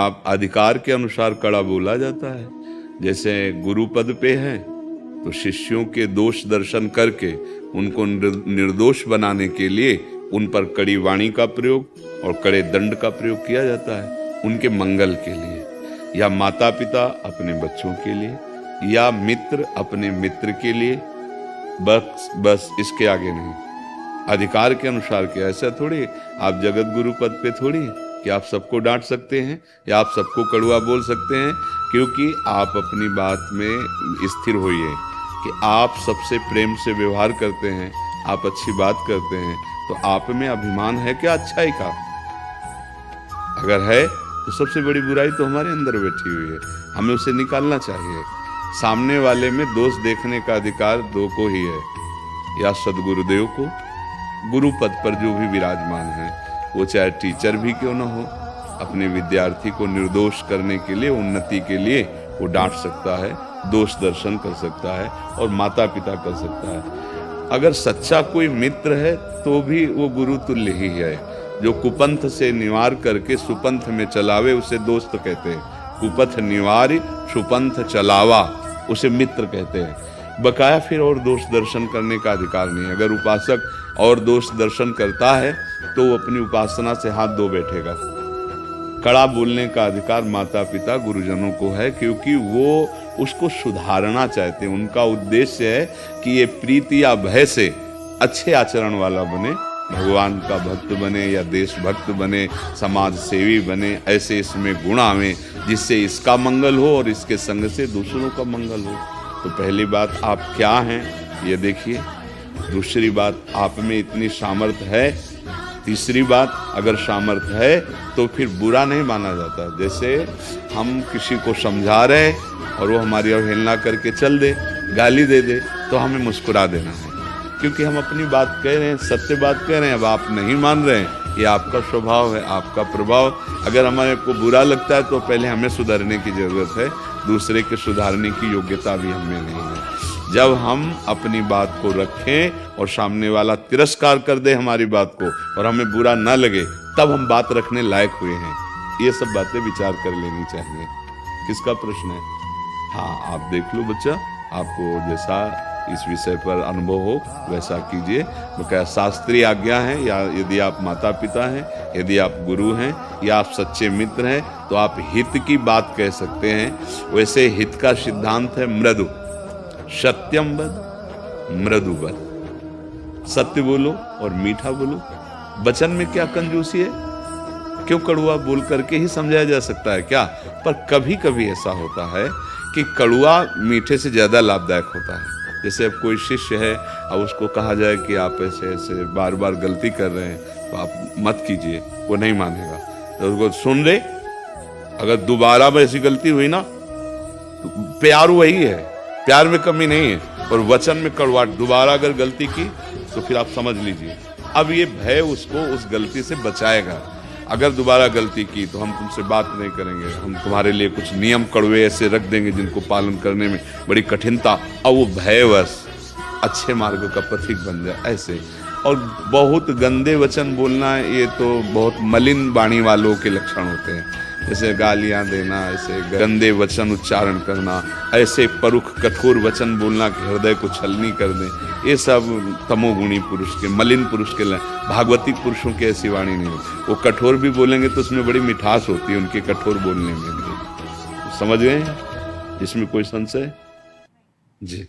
आप अधिकार के अनुसार कड़ा बोला जाता है। जैसे गुरु पद पे हैं तो शिष्यों के दोष दर्शन करके उनको निर्दोष बनाने के लिए उन पर कड़ी वाणी का प्रयोग और कड़े दंड का प्रयोग किया जाता है, उनके मंगल के लिए, या माता पिता अपने बच्चों के लिए, या मित्र अपने मित्र के लिए। बस इसके आगे नहीं। अधिकार के अनुसार क्या, ऐसा थोड़ी आप जगत गुरु पद पे थोड़ी कि आप सबको डांट सकते हैं या आप सबको कड़वा बोल सकते हैं, क्योंकि आप अपनी बात में स्थिर होइए कि आप सबसे प्रेम से व्यवहार करते हैं, आप अच्छी बात करते हैं, तो आप में अभिमान है क्या अच्छाई का? अगर है तो सबसे बड़ी बुराई तो हमारे अंदर बैठी हुई है, हमें उसे निकालना चाहिए। सामने वाले में दोष देखने का अधिकार दो को ही है, या सदगुरुदेव को, गुरु पद पर जो भी विराजमान है, वो चाहे टीचर भी क्यों ना हो, अपने विद्यार्थी को निर्दोष करने के लिए, उन्नति के लिए वो डांट सकता है, दोष दर्शन कर सकता है, और माता पिता कर सकता है। अगर सच्चा कोई मित्र है तो भी वो गुरु तुल्य ही है। जो कुपंथ से निवार करके सुपंथ में चलावे उसे दोस्त कहते हैं। कुपथ निवार सुपंथ चलावा उसे मित्र कहते हैं। बकाया फिर और दोष दर्शन करने का अधिकार नहीं। अगर उपासक और दोष दर्शन करता है तो वो अपनी उपासना से हाथ धो बैठेगा। कड़ा बोलने का अधिकार माता पिता गुरुजनों को है, क्योंकि वो उसको सुधारना चाहते हैं। उनका उद्देश्य है कि ये प्रीति या भय से अच्छे आचरण वाला बने, भगवान का भक्त बने या देशभक्त बने, समाज सेवी बने। ऐसे इसमें गुण आवे जिससे इसका मंगल हो और इसके संग से दूसरों का मंगल हो। तो पहली बात, आप क्या हैं ये देखिए। दूसरी बात, आप में इतनी सामर्थ्य है। तीसरी बात, अगर सामर्थ्य है तो फिर बुरा नहीं माना जाता। जैसे हम किसी को समझा रहे और वो हमारी अवहेलना करके चल दे, गाली दे दे, तो हमें मुस्कुरा देना है, क्योंकि हम अपनी बात कह रहे हैं, सत्य बात कह रहे हैं। अब आप नहीं मान रहे हैं, ये आपका स्वभाव है, आपका प्रभाव। अगर हमारे को बुरा लगता है तो पहले हमें सुधरने की जरूरत है, दूसरे के सुधारने की योग्यता भी हमें नहीं है। जब हम अपनी बात को रखें और सामने वाला तिरस्कार कर दे हमारी बात को और हमें बुरा ना लगे, तब हम बात रखने लायक हुए हैं। ये सब बातें विचार कर लेनी चाहिए। किसका प्रश्न है? हाँ, आप देख लो बच्चा, आपको जैसा इस विषय पर अनुभव हो वैसा कीजिए। तो क्या शास्त्रीय आज्ञा है, या यदि आप माता पिता हैं, यदि आप गुरु हैं, या आप सच्चे मित्र हैं, तो आप हित की बात कह सकते हैं। वैसे हित का सिद्धांत है मृदु, सत्यम वद मृदु वद। सत्य बोलो और मीठा बोलो। वचन में क्या कंजूसी है? क्यों कड़वा बोल करके ही समझाया जा सकता है क्या? पर कभी कभी ऐसा होता है कि कड़वा मीठे से ज्यादा लाभदायक होता है। जैसे अब कोई शिष्य है, अब उसको कहा जाए कि आप ऐसे ऐसे बार बार गलती कर रहे हैं तो आप मत कीजिए, वो नहीं मानेगा। तो उसको सुन ले, अगर दोबारा वैसी गलती हुई ना तो प्यार वही है, प्यार में कमी नहीं है, और वचन में कड़वाहट। दोबारा अगर गलती की तो फिर आप समझ लीजिए, अब ये भय उसको उस गलती से बचाएगा। अगर दोबारा गलती की तो हम तुमसे बात नहीं करेंगे, हम तुम्हारे लिए कुछ नियम कड़वे ऐसे रख देंगे जिनको पालन करने में बड़ी कठिनता, और वो भयवश अच्छे मार्ग का पथिक बन जाए ऐसे। और बहुत गंदे वचन बोलना, ये तो बहुत मलिन वाणी वालों के लक्षण होते हैं। जैसे गालियां देना, ऐसे गंदे वचन उच्चारण करना, ऐसे परुख कठोर वचन बोलना कि हृदय को छलनी कर दें, ये सब तमोगुणी पुरुष के, मलिन पुरुष के। भागवती पुरुषों की ऐसी वाणी नहीं। वो कठोर भी बोलेंगे तो उसमें बड़ी मिठास होती है उनके कठोर बोलने में भी। समझ गए? इसमें कोई संशय? जी।